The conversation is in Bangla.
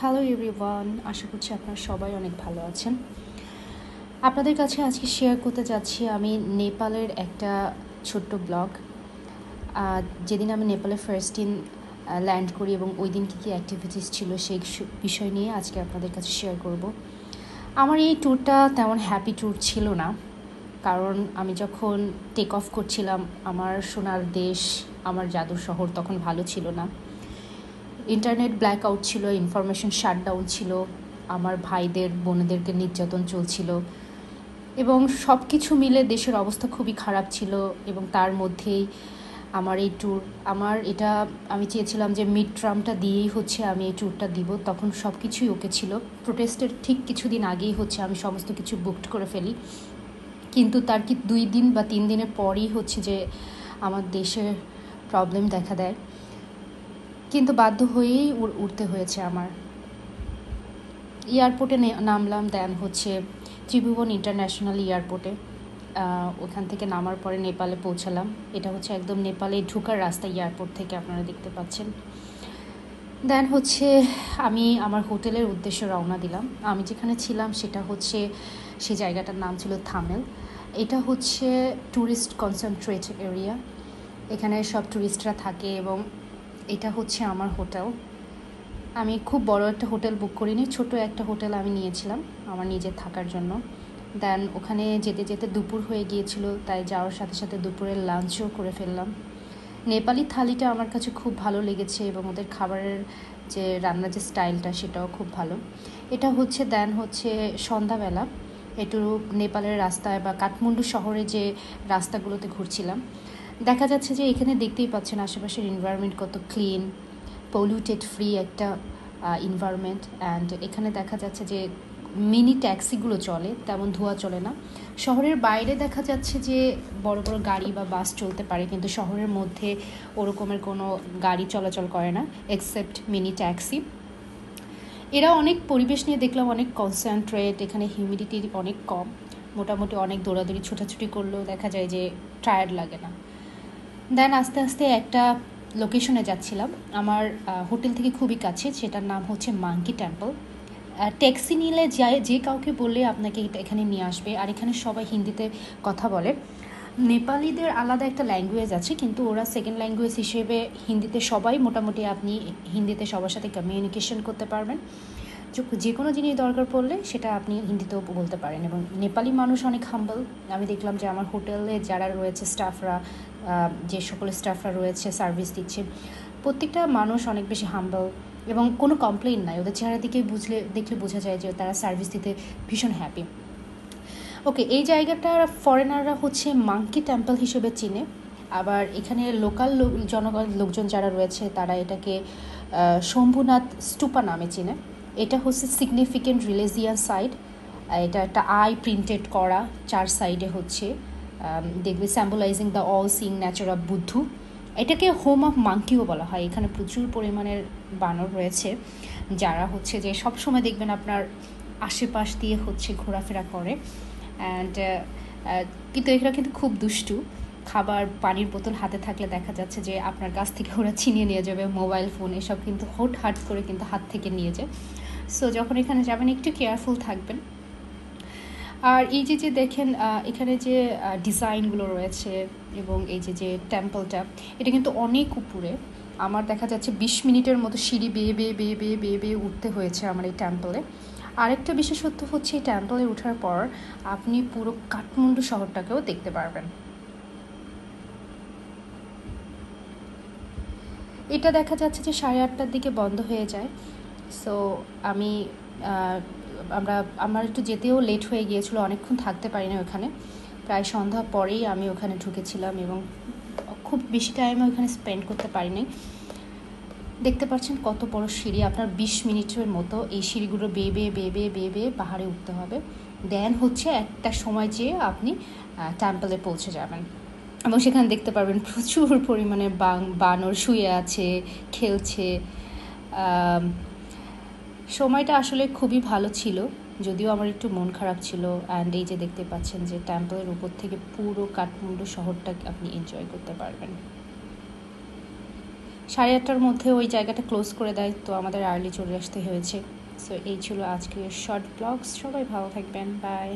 হ্যালো এভরিওয়ান, আশা করছি আপনারা সবাই অনেক ভালো আছেন। আপনাদের কাছে আজকে শেয়ার করতে যাচ্ছি আমি নেপালের একটা ছোট্ট ব্লগ। যেদিন আমি নেপালে ফার্স্ট দিন ল্যান্ড করি এবং ওই দিন কী কী অ্যাক্টিভিটিস ছিল সেই বিষয় নিয়ে আজকে আপনাদের কাছে শেয়ার করব। আমার এই ট্যুরটা তেমন হ্যাপি ট্যুর ছিল না, কারণ আমি যখন টেক অফ করছিলাম আমার সোনার দেশ, আমার জাদুর শহর তখন ভালো ছিল না। ইন্টারনেট ব্ল্যাক আউট ছিল, ইনফরমেশন শাটডাউন ছিল, আমার ভাইদের বোনেদেরকে নির্যাতন চলছিল এবং সব কিছু মিলে দেশের অবস্থা খুবই খারাপ ছিল। এবং তার মধ্যেই আমার এই ট্যুর, আমি চেয়েছিলাম যে মিড টার্মটা দিয়েই আমি এই ট্যুরটা দিব। তখন সব কিছুই ওকে ছিল। প্রোটেস্টের ঠিক কিছুদিন আগেই আমি সমস্ত কিছু বুকড করে ফেলি, কিন্তু তার কি 2 দিন বা 3 দিনের পরই যে আমার দেশের প্রবলেম দেখা দেয়, কিন্তু বাধ্য হয়েই উঠতে হয়েছে আমার। এয়ারপোর্টে নামলাম, দেন ত্রিভুবন ইন্টারন্যাশনাল এয়ারপোর্টে। ওখান থেকে নামার পরে নেপালে পৌঁছালাম। এটা একদম নেপালে ঢোকার রাস্তা, এয়ারপোর্ট থেকে আপনারা দেখতে পাচ্ছেন। দেন আমি আমার হোটেলের উদ্দেশ্যে রওনা দিলাম। আমি যেখানে ছিলাম সেটা সেই জায়গাটার নাম ছিল থামেল। এটা ট্যুরিস্ট কনসেন্ট্রেট এরিয়া, এখানে সব ট্যুরিস্টরা থাকে এবং এটা আমার হোটেল। আমি খুব বড় একটা হোটেল বুক করিনি, ছোট একটা হোটেল আমি নিয়েছিলাম আমার নিজের থাকার জন্য। দেন ওখানে যেতে যেতে দুপুর হয়ে গিয়েছিল, তাই যাওয়ার সাথে সাথে দুপুরের লাঞ্চও করে ফেললাম। নেপালি থালিটা আমার কাছে খুব ভালো লেগেছে এবং ওদের খাবারের যে রান্নার যে স্টাইলটা সেটাও খুব ভালো। এটা দেন সন্ধ্যাবেলা একটু নেপালের রাস্তায় বা কাঠমান্ডু শহরে যে রাস্তাগুলোতে ঘুরছিলাম। দেখা যাচ্ছে যে এখানে দেখতেই পাচ্ছেন আশেপাশের এনভায়রনমেন্ট কত ক্লিন, পলিউটেড ফ্রি একটা এনভায়রনমেন্ট। অ্যান্ড এখানে দেখা যাচ্ছে যে মিনি ট্যাক্সিগুলো চলে, তেমন ধোঁয়া চলে না। শহরের বাইরে দেখা যাচ্ছে যে বড় বড় গাড়ি বা বাস চলতে পারে, কিন্তু শহরের মধ্যে ওরকমের কোনো গাড়ি চলাচল করে না এক্সেপ্ট মিনি ট্যাক্সি। এরা অনেক পরিবেশ নিয়ে দেখলাম অনেক কনসেন্ট্রেট, এখানে হিউমিডিটি অনেক কম, মোটামুটি অনেক দৌড়াদৌড়ি ছোটাছুটি করলেও দেখা যায় যে টায়ার্ড লাগে না। দেন আস্তে আস্তে একটা লোকেশনে যাচ্ছিলাম আমার হোটেল থেকে খুবই কাছে, সেটার নাম মাঙ্কি টেম্পল। ট্যাক্সি নিলে যে কাউকে বললে আপনাকে এখানে নিয়ে আসবে, আর এখানে সবাই হিন্দিতে কথা বলে। নেপালিদের আলাদা একটা ল্যাঙ্গুয়েজ আছে, কিন্তু ওরা সেকেন্ড ল্যাঙ্গুয়েজ হিসেবে হিন্দিতে সবাই মোটামুটি আপনি হিন্দিতে সবার সাথে কমিউনিকেশন করতে পারবেন। যে কোনো জিনিস দরকার পড়লে সেটা আপনি হিন্দিতেও বলতে পারেন। এবং নেপালি মানুষ অনেক হাম্বল। আমি দেখলাম যে আমার হোটেলে যারা রয়েছে স্টাফরা, যে সকল স্টাফরা রয়েছে সার্ভিস দিচ্ছে, প্রত্যেকটা মানুষ অনেক বেশি হাম্বল এবং কোনো কমপ্লেইন নাই। ওদের চেহারা দিকে দেখলে বোঝা যায় যে তারা সার্ভিস দিতে ভীষণ হ্যাপি। ওকে, এই জায়গাটার ফরেনাররা মাঙ্কি টেম্পল হিসেবে চিনে। আবার এখানে লোকাল লোকজন যারা রয়েছে তারা এটাকে শম্ভুনাথ স্তূপা নামে চিনে। এটা সিগনিফিকেন্ট রিলিজিয়াস সাইট। এটা একটা আই প্রিন্টেড করা, 4 সাইডে দেখবে symbolising the all seeing nature of Buddha. এটাকে হোম অফ মাঙ্কিও বলা হয়। এখানে প্রচুর পরিমাণের বানর রয়েছে যারা যে সবসময় দেখবেন আপনার আশেপাশ দিয়ে ঘোরাফেরা করে। অ্যান্ড কিন্তু এরা কিন্তু খুব দুষ্টু। খাবার পানির বোতল হাতে থাকলে দেখা যাচ্ছে যে আপনার কাছ থেকে ওরা ছিনিয়ে নিয়ে যাবে। মোবাইল ফোন এসব কিন্তু হাট করে কিন্তু হাত থেকে নিয়ে যায়। সো যখন এখানে যাবেন একটু কেয়ারফুল থাকবেন। আর এই যে দেখেন এখানে যে ডিজাইনগুলো রয়েছে এবং এই যে টেম্পলটা, এটা কিন্তু অনেক উপরে। আমার দেখা যাচ্ছে 20 মিনিটের মতো সিঁড়ি বেয়ে বেয়ে বেয়ে বেয়ে বেয়ে বেয়ে উঠতে হয়েছে আমার এই টেম্পলে। আরেকটা বিশেষত্ব এই টেম্পলে ওঠার পর আপনি পুরো কাঠমান্ডু শহরটাকেও দেখতে পারবেন। এটা দেখা যাচ্ছে যে 8:30টার দিকে বন্ধ হয়ে যায়। সো আমার একটু যেতেও লেট হয়ে গিয়েছিলো, অনেকক্ষণ থাকতে পারি না ওখানে। প্রায় সন্ধ্যা পরেই আমি ওখানে ঢুকেছিলাম এবং খুব বেশি টাইম ওখানে স্পেন্ড করতে পারিনি। দেখতে পাচ্ছেন কত বড় সিঁড়ি, আপনার 20 মিনিটের মতো এই সিঁড়িগুলো বেয়ে বেয়ে বেয়ে বেয়ে বেয়ে বেয়ে পাহাড়ে উঠতে হবে। দেন একটা সময় যেয়ে আপনি টেম্পলে পৌঁছে যাবেন এবং সেখানে দেখতে পারবেন প্রচুর পরিমাণে বানর শুয়ে আছে, খেলছে। সময়টা আসলে খুবই ভালো ছিল, যদিও আমার একটু মন খারাপ ছিল। অ্যান্ড এই যে দেখতে পাচ্ছেন যে টেম্পলের উপর থেকে পুরো কাঠমান্ডু শহরটা আপনি এনজয় করতে পারবেন। 8:30টার মধ্যে ওই জায়গাটা ক্লোজ করে দেয়, তো আমাদের আর্লি চলে আসতে হয়েছে। সো এই ছিল আজকের শর্ট ব্লগস। সবাই ভালো থাকবেন, বাই।